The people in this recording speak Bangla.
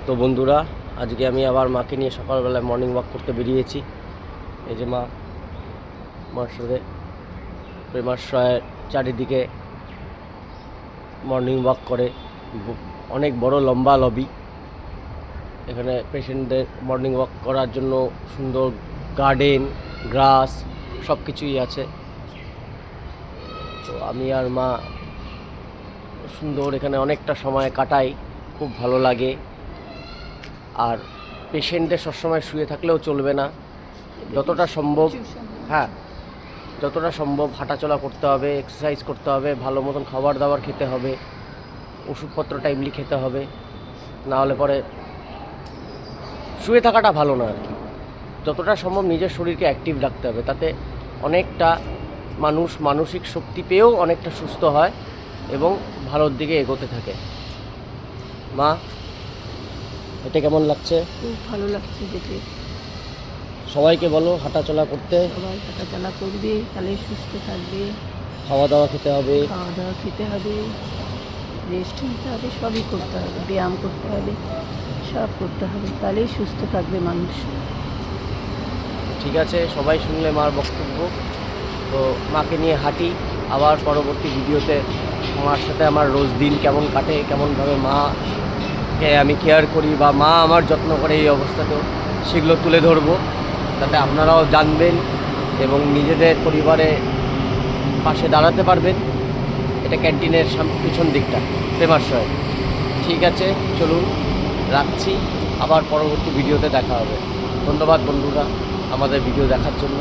তো বন্ধুরা, আজকে আমি আবার মাকে নিয়ে সকালবেলায় মর্নিং ওয়াক করতে বেরিয়েছি। এই যে মার সাথে প্রেমাশ্রয়ের চারিদিকে মর্নিং ওয়াক করে। অনেক বড় লম্বা লবি, এখানে পেশেন্টদের মর্নিং ওয়াক করার জন্য সুন্দর গার্ডেন, গ্রাস সব কিছুই আছে। তো আমি আর মা সুন্দর এখানে অনেকটা সময় কাটাই, খুব ভালো লাগে। আর পেশেন্টদের সবসময় শুয়ে থাকলেও চলবে না, যতটা সম্ভব যতটা সম্ভব হাঁটাচলা করতে হবে, এক্সারসাইজ করতে হবে, ভালো মতন খাবার দাবার খেতে হবে, ওষুধপত্র টাইমলি খেতে হবে। না হলে পরে শুয়ে থাকাটা ভালো না আর কি। যতটা সম্ভব নিজের শরীরকে অ্যাক্টিভ রাখতে হবে, তাতে অনেকটা মানুষ মানসিক শক্তি পেয়েও অনেকটা সুস্থ হয় এবং ভালোর দিকে এগোতে থাকে। মা, এটা কেমন লাগছে? খুব ভালো লাগছে দেখে। সবাইকে বলো হাঁটাচলা করতে। সবাই হাঁটাচলা করবে, তাহলে সুস্থ থাকবে। খাওয়া দাওয়া খেতে হবে, খাওয়া দাওয়া খেতে হবে, রেস্ট নিতে হবে, সবই করতে হবে, ব্যায়াম করতে হবে, সব করতে হবে, তাহলেই সুস্থ থাকবে মানুষ। ঠিক আছে, সবাই শুনলে মার বক্তব্য। তো মাকে নিয়ে হাঁটি। আবার পরবর্তী ভিডিওতে মার সাথে আমার রোজ দিন কেমন কাটে, কেমনভাবে মাকে আমি কেয়ার করি বা মা আমার যত্ন করে এই অবস্থাতেও, সেগুলো তুলে ধরবো, যাতে আপনারাও জানবেন এবং নিজেদের পরিবারে পাশে দাঁড়াতে পারবেন। এটা ক্যান্টিনের পিছন দিকটা, প্রেমাশ্রয়। ঠিক আছে, চলুন রাখছি, আবার পরবর্তী ভিডিওতে দেখা হবে। ধন্যবাদ বন্ধুরা আমাদের ভিডিও দেখার জন্য।